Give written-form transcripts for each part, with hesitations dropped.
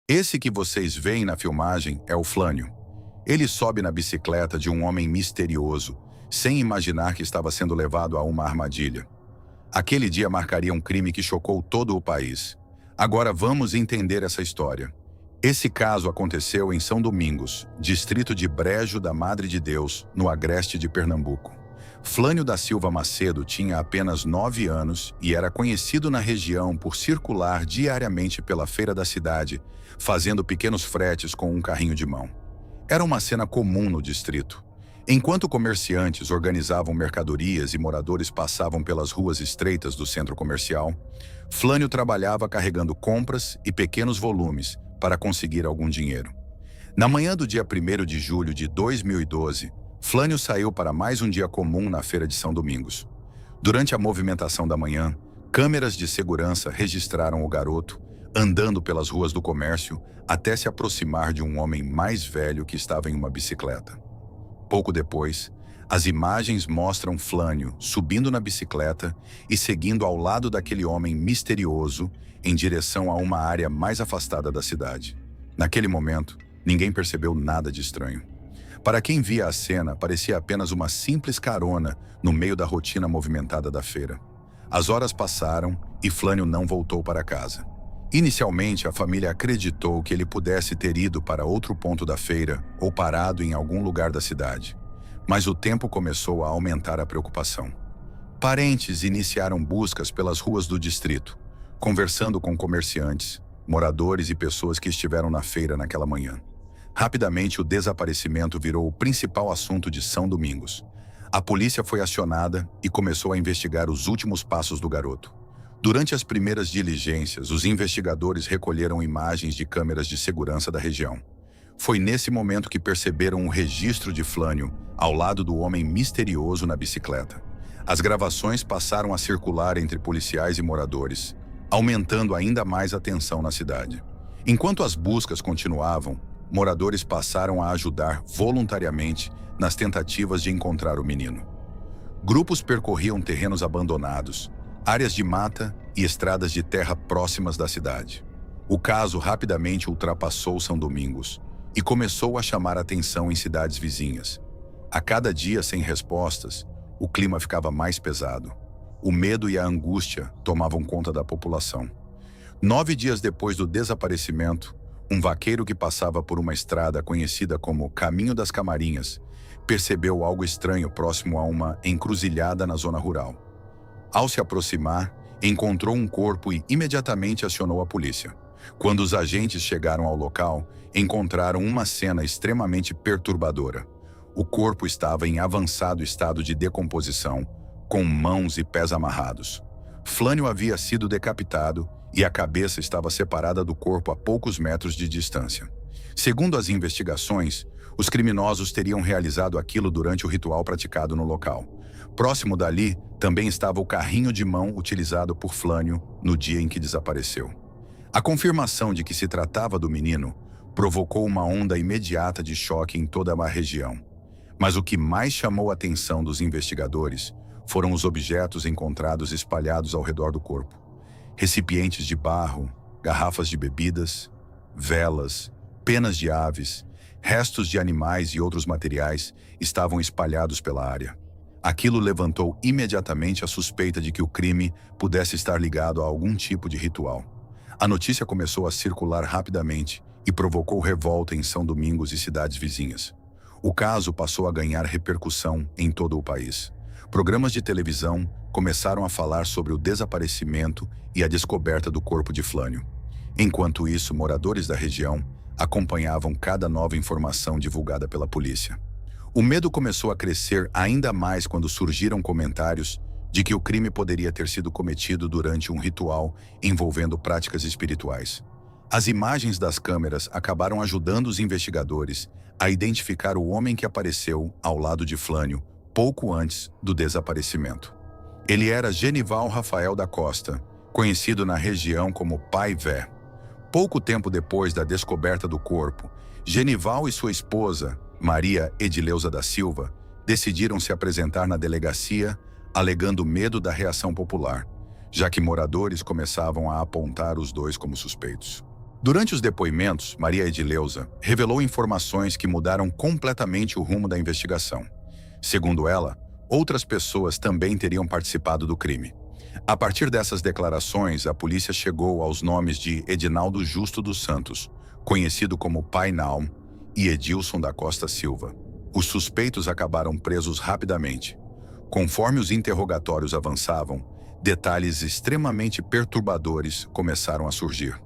Esse que vocês veem na filmagem é o Flânio. Ele sobe na bicicleta de um homem misterioso, sem imaginar que estava sendo levado a uma armadilha. Aquele dia marcaria um crime que chocou todo o país. Agora vamos entender essa história. Esse caso aconteceu em São Domingos, distrito de Brejo da Madre de Deus, no agreste de Pernambuco. Flânio da Silva Macedo tinha apenas 9 anos e era conhecido na região por circular diariamente pela feira da cidade, fazendo pequenos fretes com um carrinho de mão. Era uma cena comum no distrito. Enquanto comerciantes organizavam mercadorias e moradores passavam pelas ruas estreitas do centro comercial, Flânio trabalhava carregando compras e pequenos volumes para conseguir algum dinheiro. Na manhã do dia 1º de julho de 2012, Flânio saiu para mais um dia comum na feira de São Domingos. Durante a movimentação da manhã, câmeras de segurança registraram o garoto andando pelas ruas do comércio até se aproximar de um homem mais velho que estava em uma bicicleta. Pouco depois, as imagens mostram Flânio subindo na bicicleta e seguindo ao lado daquele homem misterioso em direção a uma área mais afastada da cidade. Naquele momento, ninguém percebeu nada de estranho. Para quem via a cena, parecia apenas uma simples carona no meio da rotina movimentada da feira. As horas passaram e Flânio não voltou para casa. Inicialmente, a família acreditou que ele pudesse ter ido para outro ponto da feira ou parado em algum lugar da cidade. Mas o tempo começou a aumentar a preocupação. Parentes iniciaram buscas pelas ruas do distrito, conversando com comerciantes, moradores e pessoas que estiveram na feira naquela manhã. Rapidamente, o desaparecimento virou o principal assunto de São Domingos. A polícia foi acionada e começou a investigar os últimos passos do garoto. Durante as primeiras diligências, os investigadores recolheram imagens de câmeras de segurança da região. Foi nesse momento que perceberam um registro de Flânio ao lado do homem misterioso na bicicleta. As gravações passaram a circular entre policiais e moradores, aumentando ainda mais a tensão na cidade. Enquanto as buscas continuavam, moradores passaram a ajudar voluntariamente nas tentativas de encontrar o menino. Grupos percorriam terrenos abandonados, áreas de mata e estradas de terra próximas da cidade. O caso rapidamente ultrapassou São Domingos e começou a chamar atenção em cidades vizinhas. A cada dia sem respostas, o clima ficava mais pesado. O medo e a angústia tomavam conta da população. 9 dias depois do desaparecimento, um vaqueiro que passava por uma estrada conhecida como Caminho das Camarinhas percebeu algo estranho próximo a uma encruzilhada na zona rural. Ao se aproximar, encontrou um corpo e imediatamente acionou a polícia. Quando os agentes chegaram ao local, encontraram uma cena extremamente perturbadora. O corpo estava em avançado estado de decomposição, com mãos e pés amarrados. Flânio havia sido decapitado e a cabeça estava separada do corpo a poucos metros de distância. Segundo as investigações, os criminosos teriam realizado aquilo durante o ritual praticado no local. Próximo dali, também estava o carrinho de mão utilizado por Flânio no dia em que desapareceu. A confirmação de que se tratava do menino provocou uma onda imediata de choque em toda a região. Mas o que mais chamou a atenção dos investigadores foram os objetos encontrados espalhados ao redor do corpo. Recipientes de barro, garrafas de bebidas, velas, penas de aves, restos de animais e outros materiais estavam espalhados pela área. Aquilo levantou imediatamente a suspeita de que o crime pudesse estar ligado a algum tipo de ritual. A notícia começou a circular rapidamente e provocou revolta em São Domingos e cidades vizinhas. O caso passou a ganhar repercussão em todo o país. Programas de televisão começaram a falar sobre o desaparecimento e a descoberta do corpo de Flânio. Enquanto isso, moradores da região acompanhavam cada nova informação divulgada pela polícia. O medo começou a crescer ainda mais quando surgiram comentários de que o crime poderia ter sido cometido durante um ritual envolvendo práticas espirituais. As imagens das câmeras acabaram ajudando os investigadores a identificar o homem que apareceu ao lado de Flânio pouco antes do desaparecimento. Ele era Genival Rafael da Costa, conhecido na região como Pai Vé. Pouco tempo depois da descoberta do corpo, Genival e sua esposa, Maria Edileuza da Silva, decidiram se apresentar na delegacia, alegando medo da reação popular, já que moradores começavam a apontar os dois como suspeitos. Durante os depoimentos, Maria Edileuza revelou informações que mudaram completamente o rumo da investigação. Segundo ela, outras pessoas também teriam participado do crime. A partir dessas declarações, a polícia chegou aos nomes de Edinaldo Justo dos Santos, conhecido como Pai Naum, e Edilson da Costa Silva. Os suspeitos acabaram presos rapidamente. Conforme os interrogatórios avançavam, detalhes extremamente perturbadores começaram a surgir.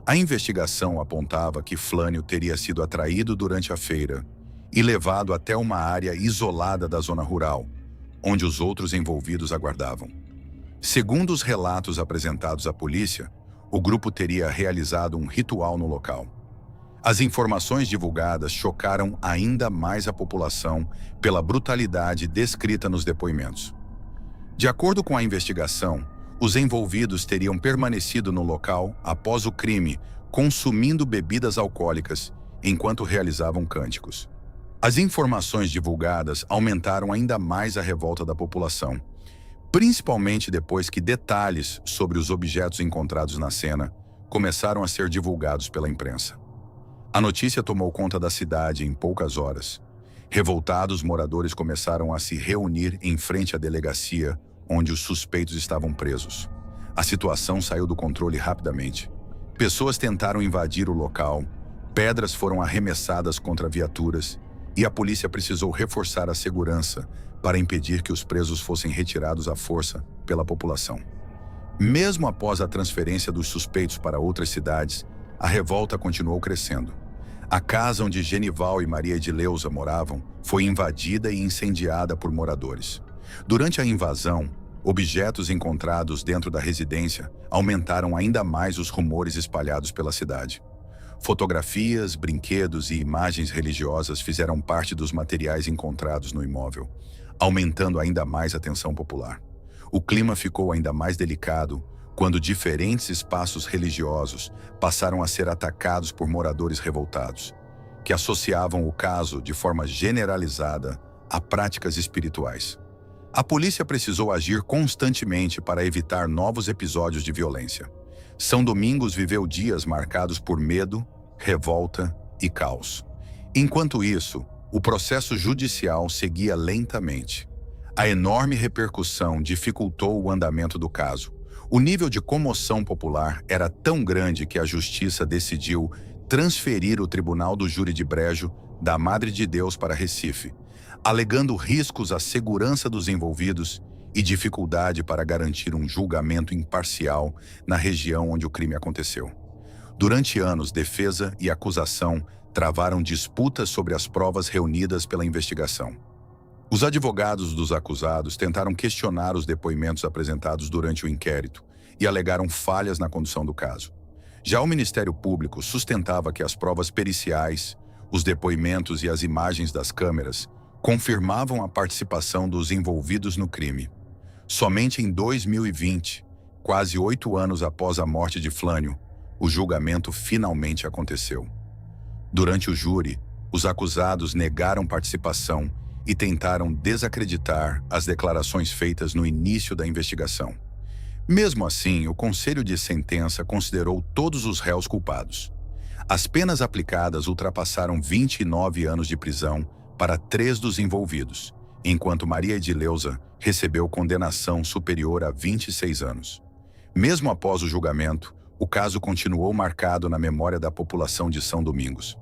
A investigação apontava que Flânio teria sido atraído durante a feira e levado até uma área isolada da zona rural, onde os outros envolvidos aguardavam. Segundo os relatos apresentados à polícia, o grupo teria realizado um ritual no local. As informações divulgadas chocaram ainda mais a população pela brutalidade descrita nos depoimentos. De acordo com a investigação, os envolvidos teriam permanecido no local após o crime, consumindo bebidas alcoólicas enquanto realizavam cânticos. As informações divulgadas aumentaram ainda mais a revolta da população, principalmente depois que detalhes sobre os objetos encontrados na cena começaram a ser divulgados pela imprensa. A notícia tomou conta da cidade em poucas horas. Revoltados, moradores começaram a se reunir em frente à delegacia, onde os suspeitos estavam presos. A situação saiu do controle rapidamente. Pessoas tentaram invadir o local, pedras foram arremessadas contra viaturas e a polícia precisou reforçar a segurança para impedir que os presos fossem retirados à força pela população. Mesmo após a transferência dos suspeitos para outras cidades, a revolta continuou crescendo. A casa onde Genival e Maria Edileuza moravam foi invadida e incendiada por moradores. Durante a invasão, objetos encontrados dentro da residência aumentaram ainda mais os rumores espalhados pela cidade. Fotografias, brinquedos e imagens religiosas fizeram parte dos materiais encontrados no imóvel, aumentando ainda mais a tensão popular. O clima ficou ainda mais delicado quando diferentes espaços religiosos passaram a ser atacados por moradores revoltados, que associavam o caso de forma generalizada a práticas espirituais. A polícia precisou agir constantemente para evitar novos episódios de violência. São Domingos viveu dias marcados por medo, revolta e caos. Enquanto isso, o processo judicial seguia lentamente. A enorme repercussão dificultou o andamento do caso. O nível de comoção popular era tão grande que a justiça decidiu transferir o Tribunal do Júri de Brejo da Madre de Deus para Recife, alegando riscos à segurança dos envolvidos e dificuldade para garantir um julgamento imparcial na região onde o crime aconteceu. Durante anos, defesa e acusação travaram disputas sobre as provas reunidas pela investigação. Os advogados dos acusados tentaram questionar os depoimentos apresentados durante o inquérito e alegaram falhas na condução do caso. Já o Ministério Público sustentava que as provas periciais, os depoimentos e as imagens das câmeras confirmavam a participação dos envolvidos no crime. Somente em 2020, quase 8 anos após a morte de Flânio, o julgamento finalmente aconteceu. Durante o júri, os acusados negaram participação e tentaram desacreditar as declarações feitas no início da investigação. Mesmo assim, o Conselho de Sentença considerou todos os réus culpados. As penas aplicadas ultrapassaram 29 anos de prisão para 3 dos envolvidos, enquanto Maria Edileuza recebeu condenação superior a 26 anos. Mesmo após o julgamento, o caso continuou marcado na memória da população de São Domingos.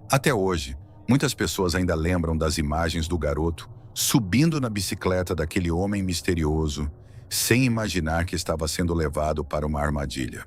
Até hoje, muitas pessoas ainda lembram das imagens do garoto subindo na bicicleta daquele homem misterioso, sem imaginar que estava sendo levado para uma armadilha.